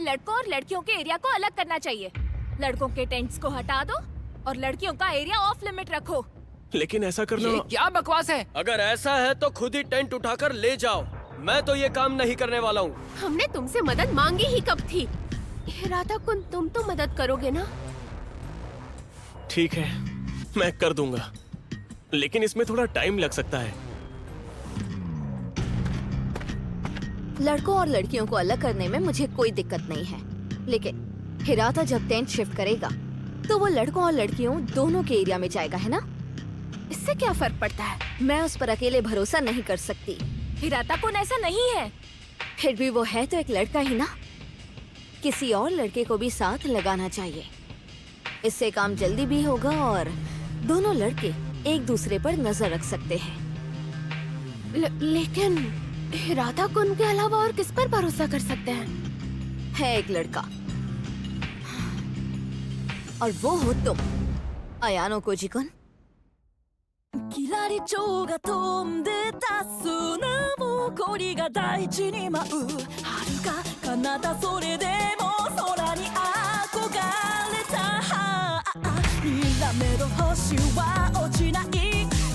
लड़कों और लड़कियों के एरिया को अलग करना चाहिए। लड़कों के टेंट्स को हटा दो और लड़कियों का एरिया ऑफ लिमिट रखो। लेकिन ऐसा करना ये क्या बकवास है? अगर ऐसा है तो खुद ही टेंट उठाकर ले जाओ। मैं तो ये काम नहीं करने वाला हूँ। हमने तुमसे मदद मांगी ही कब थी? हिराता कुन, तुम तो मदद करोगे ना? ठीक है, मैं कर दूंगा, लेकिन इसमें थोड़ा टाइम लग सकता है। लड़कों और लड़कियों को अलग करने में मुझे कोई दिक्कत नहीं है, लेकिन हिराता जब टेंट शिफ्ट करेगा तो वो लड़कों और लड़कियों दोनों के एरिया में जाएगा, है ना? इससे क्या फर्क पड़ता है? मैं उस पर अकेले भरोसा नहीं कर सकती। हिराता कुन ऐसा नहीं है। फिर भी वो है तो एक लड़का ही ना। किसी और लड़के को भी साथ लगाना चाहिए। इससे काम जल्दी भी होगा और दोनों लड़के एक दूसरे पर नजर रख सकते हैं। लेकिन हिराता कुन के अलावा और किस पर भरोसा कर सकते हैं? है एक लड़का, और वो हो तुम, अयानो कोजी-कुन। キラリチョウが飛んでた砂ぼこりが大地に舞う遥か彼方それでも空に憧れたにらめる星は落ちない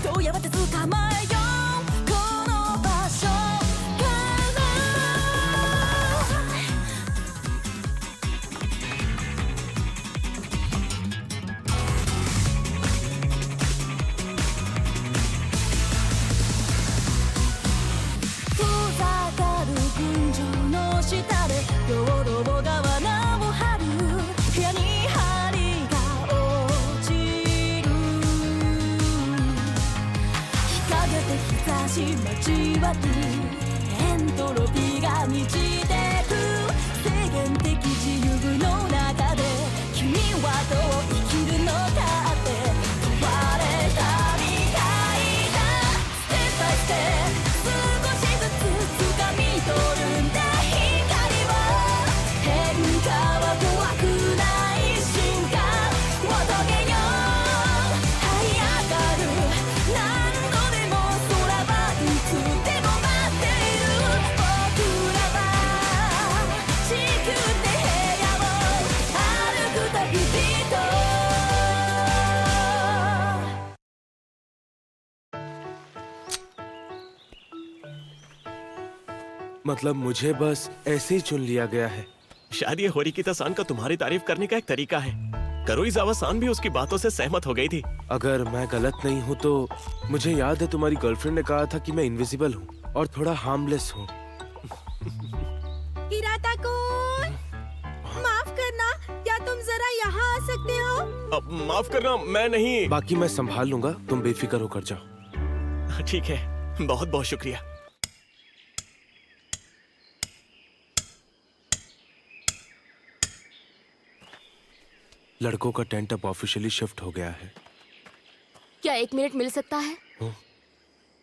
どうやって捕まえようこの場所から遠ざかる群青の下で道路をが罠を張る部屋に針が落ちる日陰で日差し交わりエントロピーが満ちてく制限的自由の中で君はどう生きるのかって問われたみたいだステップバイステップ少しずつ掴み取るんだ光を変化は怖くない瞬間を遂げよう這い上がる何度でも空はいつでも待っている僕らは地球で部屋を歩く旅人मतलब मुझे बस ऐसे ही चुन लिया गया है। शायद ये होरिकिता-सान का तुम्हारी तारीफ करने का एक तरीका है। करुइजावा-सान भी उसकी बातों से सहमत हो गई थी। अगर मैं गलत नहीं हूँ तो मुझे याद है तुम्हारी गर्लफ्रेंड ने कहा था कि मैं इनविजिबल हूँ और थोड़ा हार्मलेस हूँ। हिराता कुन, माफ करना, क्या तुम जरा यहाँ आ सकते हो? अब माफ करना, मैं नहीं। बाकी मैं संभाल लूंगा, तुम बेफिक्र होकर जाओ। ठीक है, बहुत बहुत शुक्रिया। लड़कों का टेंट अब ऑफिशियली शिफ्ट हो गया है। क्या 1 मिनट मिल सकता है?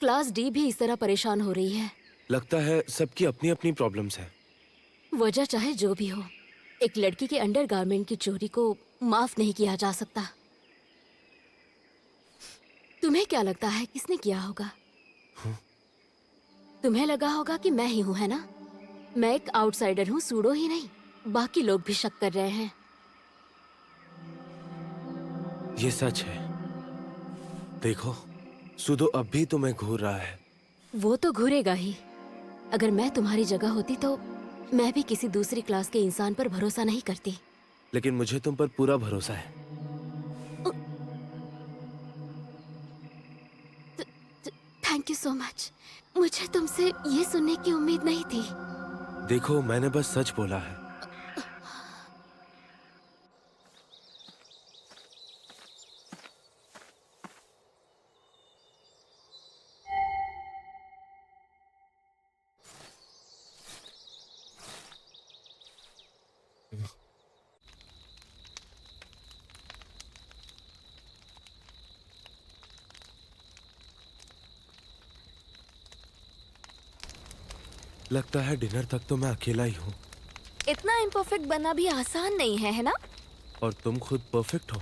क्लास डी भी इस तरह परेशान हो रही है। लगता है सबकी अपनी अपनी प्रॉब्लम्स हैं। वजह चाहे जो भी हो, एक लड़की के अंडरगारमेंट की चोरी को माफ नहीं किया जा सकता। तुम्हें क्या लगता है किसने किया होगा? तुम्हें लगा होगा कि मैं ही हूँ, है ना? मैं एक आउटसाइडर हूँ, सूडो ही नहीं, बाकी लोग भी शक कर रहे हैं। ये सच है। देखो, सुदो अब भी तुम्हें घूर रहा है। वो तो घूरेगा ही। अगर मैं तुम्हारी जगह होती तो मैं भी किसी दूसरी क्लास के इंसान पर भरोसा नहीं करती। लेकिन मुझे तुम पर पूरा भरोसा है। Thank you so much. मुझे तुमसे ये सुनने की उम्मीद नहीं थी। देखो, मैंने बस सच बोला है। लगता है डिनर तक तो मैं अकेला ही हूँ। इतना इम्परफेक्ट बनना भी आसान नहीं है ना? और तुम खुद परफेक्ट हो।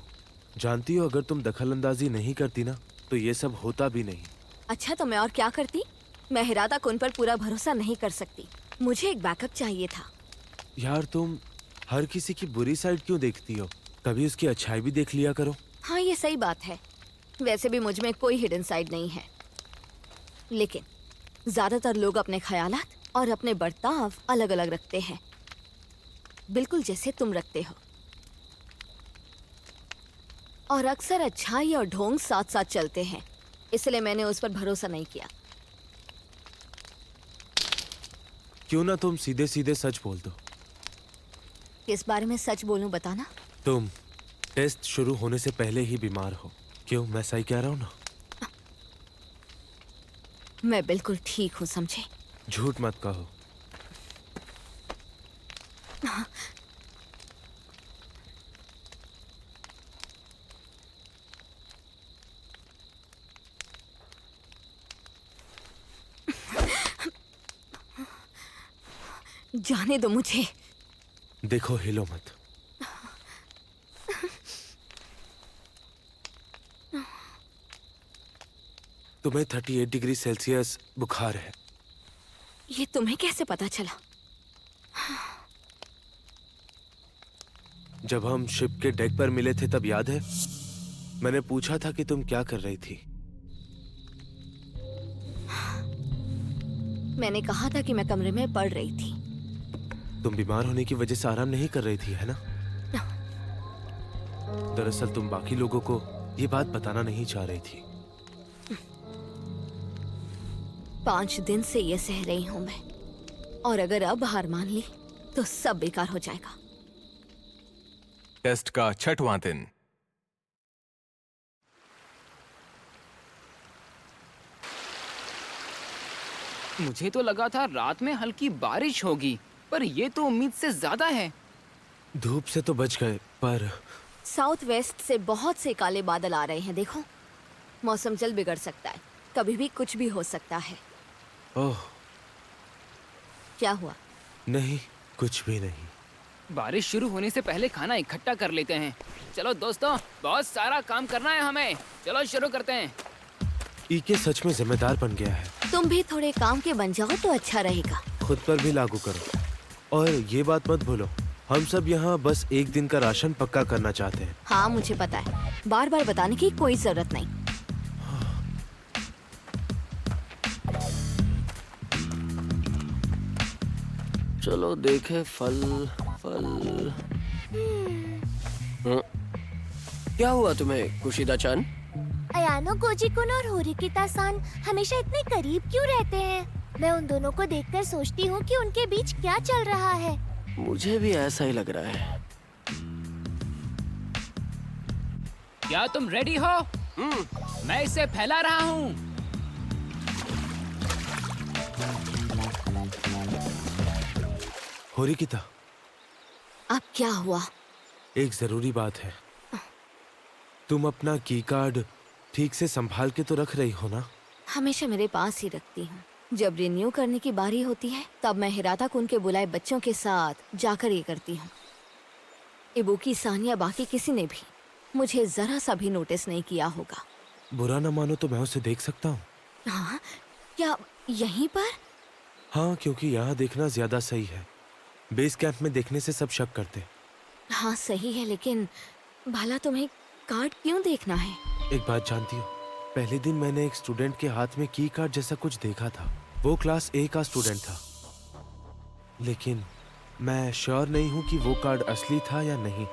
जानती हो, अगर तुम दखलंदाजी नहीं करती ना तो ये सब होता भी नहीं। अच्छा, तो मैं और क्या करती? मैं हिराता कुन पर पूरा भरोसा नहीं कर सकती। मुझे एक बैकअप चाहिए था। यार, तुम हर किसी की बुरी साइड क्यों देखती हो? कभी उसकी अच्छाई भी देख लिया करो। हाँ, ये सही बात है। वैसे भी मुझ में कोई हिडन साइड नहीं है, लेकिन ज्यादातर लोग अपने ख्यालात और अपने बर्ताव अलग अलग रखते हैं, बिल्कुल जैसे तुम रखते हो। और अक्सर अच्छाई और ढोंग साथ साथ चलते हैं, इसलिए मैंने उस पर भरोसा नहीं किया। क्यों ना तुम सीधे सीधे सच बोल दो। किस बारे में सच बोलूं, बताना। तुम टेस्ट शुरू होने से पहले ही बीमार हो। क्यों, मैं सही कह रहा हूँ ना? मैं बिल्कुल ठीक हूँ, समझे? झूठ मत कहो। जाने दो मुझे। देखो, हिलो मत। तुम्हें 38 डिग्री सेल्सियस बुखार है। ये तुम्हें कैसे पता चला? जब हम शिप के डेक पर मिले थे तब याद है? मैंने पूछा था कि तुम क्या कर रही थी। मैंने कहा था कि मैं कमरे में पड़ रही थी। तुम बीमार होने की वजह से आराम नहीं कर रही थी, है ना? दरअसल तुम बाकी लोगों को ये बात बताना नहीं चाह रही थी। 5 दिन से ये सह रही हूं मैं, और अगर अब हार मान ली तो सब बेकार हो जाएगा। टेस्ट का 6वां दिन। मुझे तो लगा था रात में हल्की बारिश होगी, पर ये तो उम्मीद से ज्यादा है। धूप से तो बच गए, पर साउथ वेस्ट से बहुत से काले बादल आ रहे हैं। देखो, मौसम जल्द बिगड़ सकता है, कभी भी कुछ भी हो सकता है। ओह क्या हुआ? नहीं, कुछ भी नहीं। बारिश शुरू होने से पहले खाना इकट्ठा कर लेते हैं। चलो दोस्तों, बहुत सारा काम करना है हमें। चलो शुरू करते हैं। ईके सच में जिम्मेदार बन गया है। तुम भी थोड़े काम के बन जाओ तो अच्छा रहेगा। खुद पर भी लागू करो। और ये बात मत भूलो, हम सब यहाँ बस एक दिन का राशन पक्का करना चाहते हैं। हाँ, मुझे पता है, बार बार बताने की कोई जरूरत नहीं। चलो देखे फल फल। क्या हुआ तुम्हें कुशिदा-चान? अयानो कोजिकुन और होरिकिता-सान हमेशा इतने करीब क्यों रहते हैं? मैं उन दोनों को देखकर सोचती हूँ कि उनके बीच क्या चल रहा है। मुझे भी ऐसा ही लग रहा है। क्या तुम रेडी हो? मैं इसे फैला रहा हूँ। होरिकिता, अब क्या हुआ? एक जरूरी बात है। तुम अपना की कार्ड ठीक से संभाल के तो रख रही हो ना? हमेशा मेरे पास ही रखती हूँ। जब रिन्यू करने की बारी होती है तब मैं हिराता कुन के बुलाए बच्चों के साथ जाकर ये करती हूँ। इबुकी, सान या बाकी किसी ने भी मुझे जरा सा भी नोटिस नहीं किया होगा। बुरा ना मानो तो मैं उसे देख सकता हूँ। हाँ, क्या यहीं पर? हाँ, क्योंकि यहाँ देखना ज्यादा सही है। बेस कैंप में देखने से सब शक करते। हाँ सही है, लेकिन भला तुम्हें कार्ड क्यों देखना है? एक बात जानती हो, पहले दिन मैंने एक स्टूडेंट के हाथ में की कार्ड जैसा कुछ देखा था। वो क्लास ए का स्टूडेंट था, लेकिन मैं श्योर नहीं हूँ कि वो कार्ड असली था या नहीं,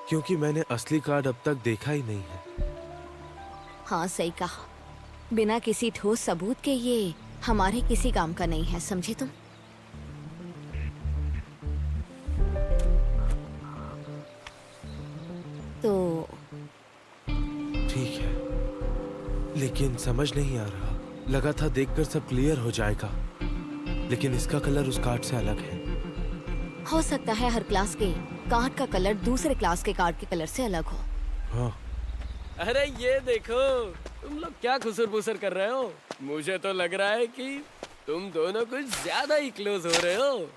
क्योंकि मैंने असली कार्ड अब तक देखा ही नहीं है। हाँ सही कहा, बिना किसी ठोस सबूत के ये हमारे किसी काम का नहीं है, समझे तुम? तो ठीक है, लेकिन समझ नहीं आ रहा। लगा था देखकर सब क्लियर हो जाएगा, लेकिन इसका कलर उस कार्ड से अलग है। हो सकता है हर क्लास के कार्ड का कलर दूसरे क्लास के कार्ड के कलर से अलग हो। हाँ, अरे ये देखो, तुम लोग क्या खुसर-पुसर कर रहे हो? मुझे तो लग रहा है कि तुम दोनों कुछ ज्यादा ही क्लोज हो रहे हो।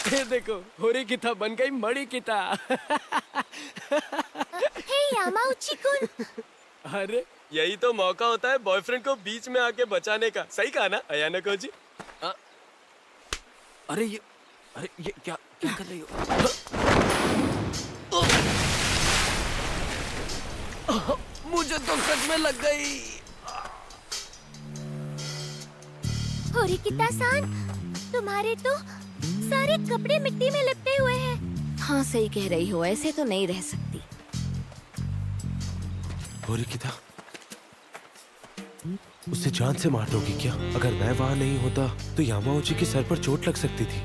ये देखो, होरिकिता बन गई मणिकिता। हे यामाउची-कुन, अरे यही तो मौका होता है बॉयफ्रेंड को बीच में आके बचाने का। सही कहा ना अयाना कोजी? अरे अरे ये क्या क्या कर रही हो? मुझे तो सच में लग गई। होरिकिता-सान, तुम्हारे तो सारे कपड़े मिट्टी में लिपटे हुए हैं। हाँ सही कह रही हो, ऐसे तो नहीं रह सकती। होरिकिता, उसे जान से मार दोगी क्या? अगर मैं वहां नहीं होता तो यामाउची के सर पर चोट लग सकती थी।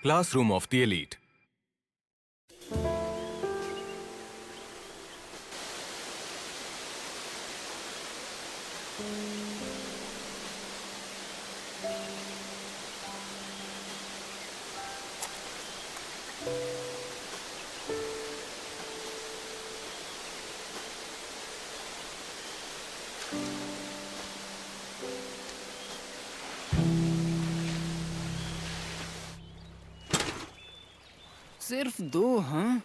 Classroom of the Elite. सिर्फ 2, हाँ?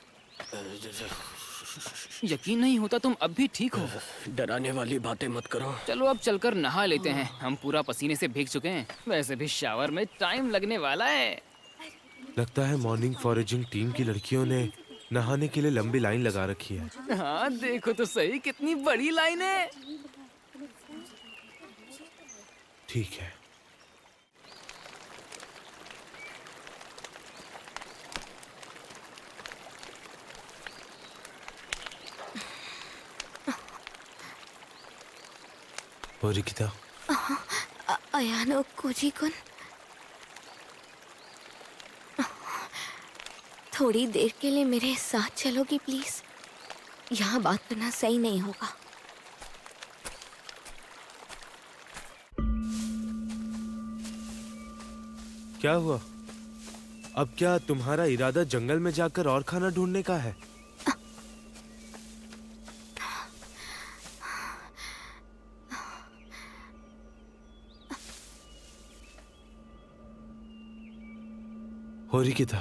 यकीन नहीं होता तुम अब भी ठीक हो। डराने वाली बातें मत करो। चलो अब चलकर नहा लेते हैं, हम पूरा पसीने से भीग चुके हैं। वैसे भी शावर में टाइम लगने वाला है। लगता है मॉर्निंग फॉरेजिंग टीम की लड़कियों ने नहाने के लिए लंबी लाइन लगा रखी है। हाँ देखो तो सही, कितनी बड़ी लाइन है। ठीक है। होरिकिता, अयानो कोजी-कुन, थोड़ी देर के लिए मेरे साथ चलोगी प्लीज? यहाँ बात करना सही नहीं होगा। क्या हुआ? अब क्या तुम्हारा इरादा जंगल में जाकर और खाना ढूंढने का है? होरिकिता,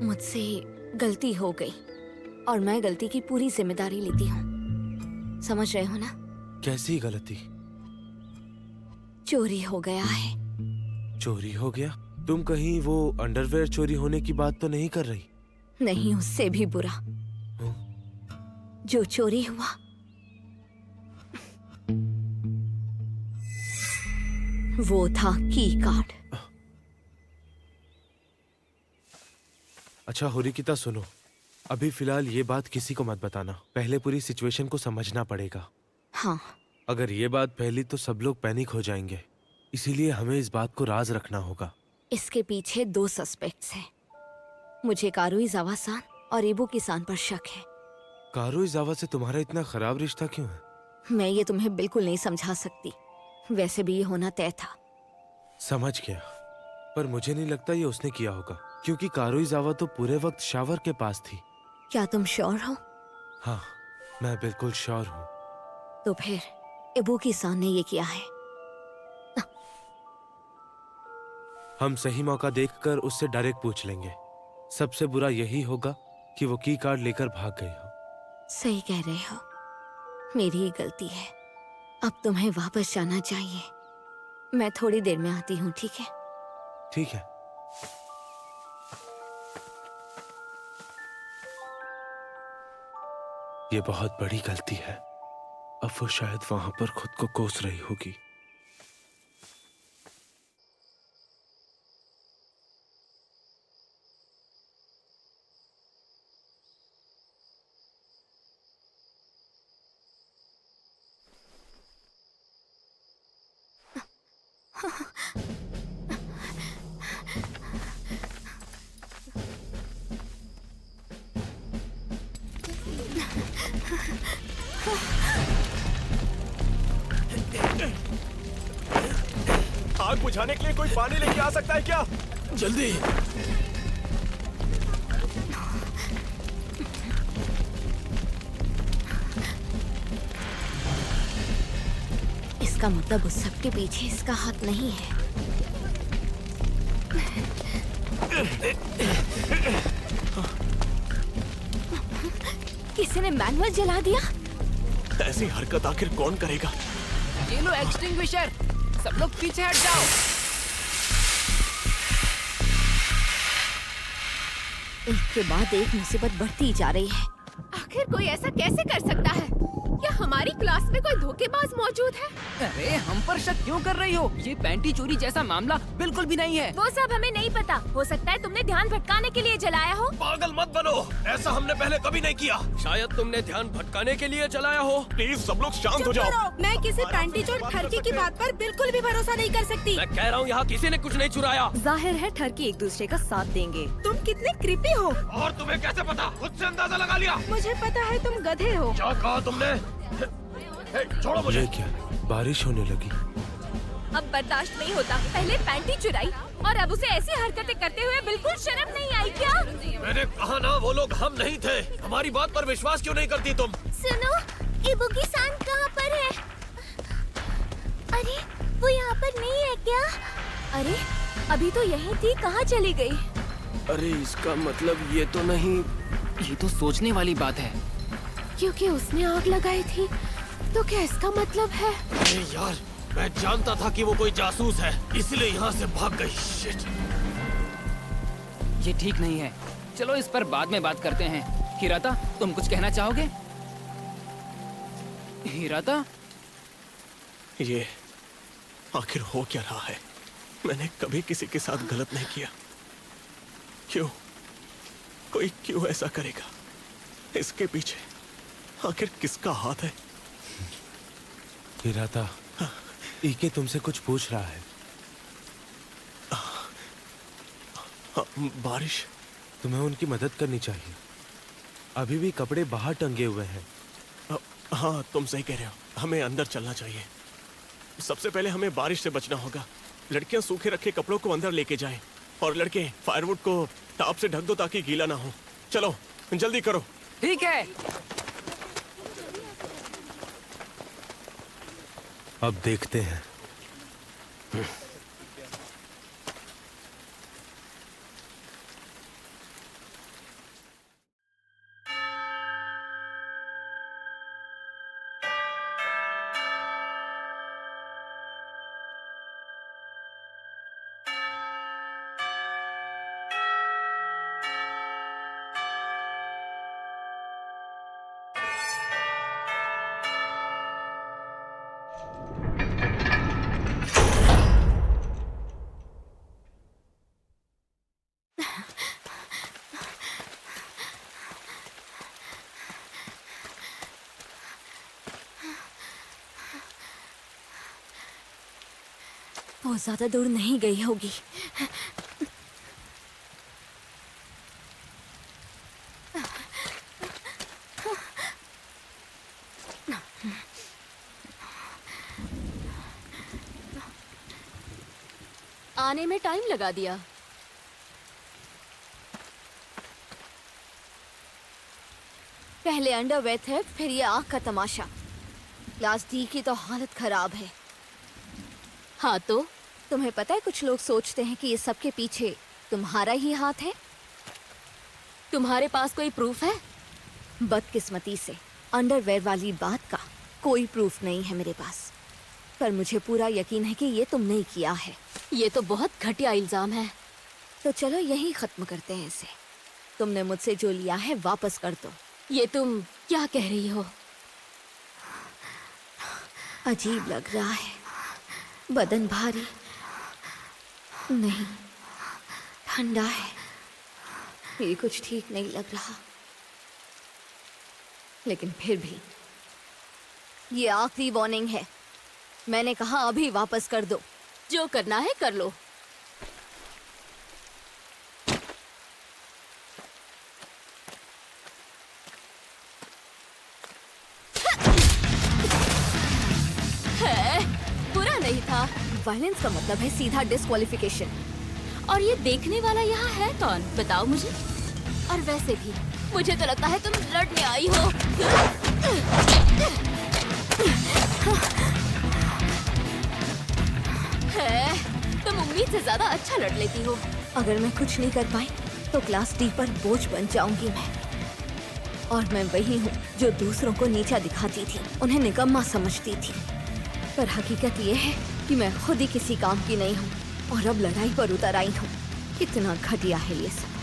मुझसे गलती हो गई और मैं गलती की पूरी जिम्मेदारी लेती हूँ। समझ रहे हो ना? कैसी गलती? चोरी हो गया है। चोरी हो गया? तुम कहीं वो अंडरवेयर चोरी होने की बात तो नहीं कर रही? नहीं, उससे भी बुरा। जो चोरी हुआ वो था की कार्ड। अच्छा होरिकिता सुनो, अभी फिलहाल ये बात किसी को मत बताना। पहले पूरी सिचुएशन को समझना पड़ेगा। हाँ। अगर ये बात फैली तो सब लोग पैनिक हो जाएंगे, इसीलिए हमें इस बात को राज रखना होगा। इसके पीछे 2 सस्पेक्ट्स हैं। मुझे कारुइजावा-सान और इबुकी-सान पर शक है। कारुइजावा से तुम्हारा इतना खराब रिश्ता क्यों है? मैं ये तुम्हें बिल्कुल नहीं समझा सकती। वैसे भी ये होना तय था। समझ गया, पर मुझे नहीं लगता ये उसने किया होगा, क्योंकि कारुइजावा तो पूरे वक्त शावर के पास थी। क्या तुम श्योर हो? हाँ, मैं बिल्कुल श्योर हूँ। तो फिर इबुकी-सान ने ये किया है। हम सही मौका देखकर उससे डायरेक्ट पूछ लेंगे। सबसे बुरा यही होगा कि वो की कार्ड लेकर भाग गई हो। सही कह रहे हो, मेरी ही गलती है। अब तुम्हें वापस जाना चाहिए। मैं थोड़ी देर में आती हूँ, ठीक है? ठीक है। ये बहुत बड़ी गलती है। अब वो शायद वहां पर खुद को कोस रही होगी। आग बुझाने के लिए कोई पानी लेके आ सकता है क्या? जल्दी। इसका मतलब उस सब के पीछे इसका हाथ नहीं है। किसी ने मैनुअल जला दिया? ऐसी हरकत आखिर कौन करेगा? ये लो एक्सटिंग्विशर, सब लोग पीछे हट जाओ। एक के बाद एक मुसीबत बढ़ती जा रही है। आखिर कोई ऐसा कैसे कर सकता है? क्या हमारी क्लास में कोई धोखेबाज मौजूद है? अरे हम पर शक क्यों कर रही हो? ये पैंटी चोरी जैसा मामला बिल्कुल भी नहीं है। वो सब हमें नहीं पता। हो सकता है तुमने ध्यान भटकाने के लिए जलाया हो। पागल मत बनो, ऐसा हमने पहले कभी नहीं किया। शायद तुमने ध्यान भटकाने के लिए चलाया हो। प्लीज सब लोग शांत हो जाओ। मैं किसी पैंटी चोर ठरकी की बात पर बिल्कुल भी भरोसा नहीं कर सकती। मैं कह रहा हूँ यहाँ किसी ने कुछ नहीं चुराया। जाहिर है ठरकी एक दूसरे का साथ देंगे। तुम कितने क्रीपी हो। और तुम्हें कैसे पता? खुद से अंदाजा लगा लिया। मुझे पता है तुम गधे हो। क्या कहा तुमने? छोड़ो मुझे। क्या बारिश होने लगी? अब बर्दाश्त नहीं होता। पहले पैंटी चुराई और अब उसे ऐसी हरकतें करते हुए बिल्कुल शर्म नहीं आई क्या? मैंने कहा ना वो लोग हम नहीं थे। हमारी बात पर विश्वास क्यों नहीं करती तुम? सुनो, इबुकी-सान कहाँ पर है? अरे वो यहाँ पर नहीं है क्या? अरे अभी तो यही थी, कहाँ चली गई? अरे इसका मतलब ये तो नहीं। ये तो सोचने वाली बात है। क्योंकि उसने आग लगाई थी, तो क्या इसका मतलब है? अरे यार, मैं जानता था कि वो कोई जासूस है, इसलिए यहाँ से भाग गई। शिट। ये ठीक नहीं है। चलो इस पर बाद में बात करते हैं। हिराता, तुम कुछ कहना चाहोगे? हिराता? ये आखिर हो क्या रहा है? मैंने कभी किसी के साथ गलत नहीं किया। क्यों? कोई क्यों ऐसा करेगा? इसके पीछे आखिर किसका हाथ है? हिराता, ईके तुमसे कुछ पूछ रहा है। बारिश, तुम्हें उनकी मदद करनी चाहिए। अभी भी कपड़े बाहर टंगे हुए हैं। हाँ तुम सही कह रहे हो। हमें अंदर चलना चाहिए। सबसे पहले हमें बारिश से बचना होगा। लड़कियां सूखे रखे कपड़ों को अंदर लेके जाएं और लड़के फायरवुड को टाप से ढक दो ताकि गीला ना हो। चलो जल्दी करो। ठीक है। अब देखते हैं। वो ज्यादा दूर नहीं गई होगी। आने में टाइम लगा दिया। पहले अंडरवेयर थे, फिर ये आग का तमाशा। क्लास डी की तो हालत खराब है। हाँ तो तुम्हें पता है कुछ लोग सोचते हैं कि ये सब के पीछे तुम्हारा ही हाथ है। तुम्हारे पास कोई प्रूफ है? बदकिस्मती से अंडरवेयर वाली बात का कोई प्रूफ नहीं है मेरे पास, पर मुझे पूरा यकीन है कि ये तुमने ही किया है। ये तो बहुत घटिया इल्जाम है। तो चलो यही खत्म करते हैं इसे। तुमने मुझसे जो लिया है वापस कर दो। ये तुम क्या कह रही हो? अजीब लग रहा है, बदन भारी नहीं, ठंडा है। ये कुछ ठीक नहीं लग रहा, लेकिन फिर भी ये आखिरी वार्निंग है। मैंने कहा अभी वापस कर दो। जो करना है कर लो। बुरा नहीं था। वायलेंस का मतलब है सीधा डिस्क्वालिफिकेशन। और ये देखने वाला यहाँ है कौन, बताओ मुझे। और वैसे भी मुझे तो लगता है तुम लड़ने आई हो। तुम उम्मीद से ज्यादा अच्छा लड़ लेती हो। अगर मैं कुछ नहीं कर पाई तो क्लास डी पर बोझ बन जाऊंगी मैं। और मैं वही हूँ जो दूसरों को नीचा दिखाती थी, उन्हें निकम्मा समझती थी। पर हकीकत ये है कि मैं खुद ही किसी काम की नहीं हूँ और अब लड़ाई पर उतर आई हूँ। कितना घटिया है ये सब।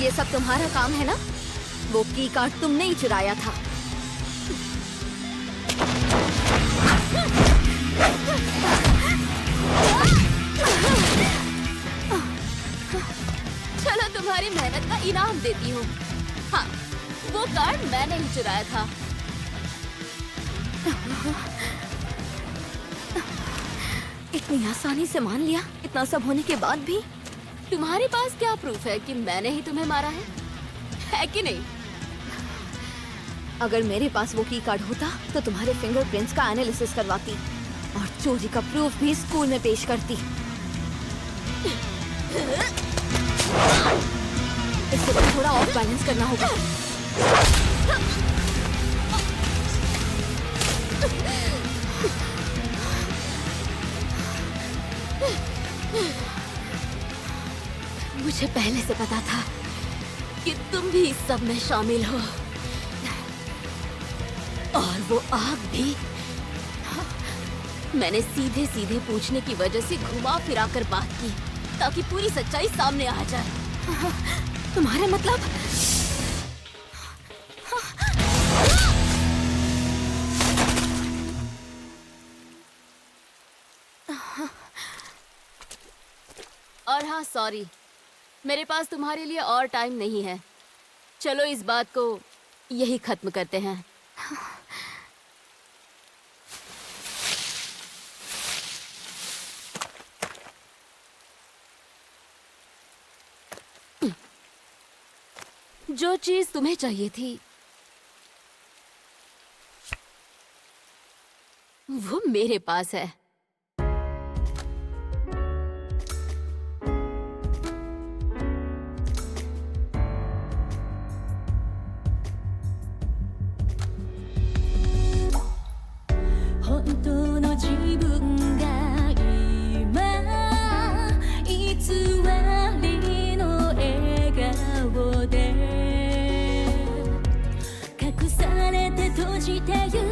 ये सब तुम्हारा काम है ना? वो की कार्ड तुमने ही चुराया था। चलो तुम्हारी मेहनत का इनाम देती हूँ। हाँ, वो कार्ड मैंने ही चुराया था। इतनी आसानी से मान लिया? इतना सब होने के बाद भी? तुम्हारे पास क्या प्रूफ है कि मैंने ही तुम्हें मारा है कि नहीं? अगर मेरे पास वो की कार्ड होता तो तुम्हारे फिंगरप्रिंट्स का एनालिसिस करवाती और चोरी का प्रूफ भी स्कूल में पेश करती। इससे तो थोड़ा ऑफ बैलेंस करना होगा। मुझे पहले से पता था कि तुम भी इस सब में शामिल हो। और वो आग भी मैंने सीधे सीधे पूछने की वजह से घुमा फिरा कर बात की ताकि पूरी सच्चाई सामने आ जाए। तुम्हारा मतलब? और हाँ, सॉरी, मेरे पास तुम्हारे लिए और टाइम नहीं है। चलो इस बात को यही खत्म करते हैं। जो चीज तुम्हें चाहिए थी वो मेरे पास है। "閉じてゆ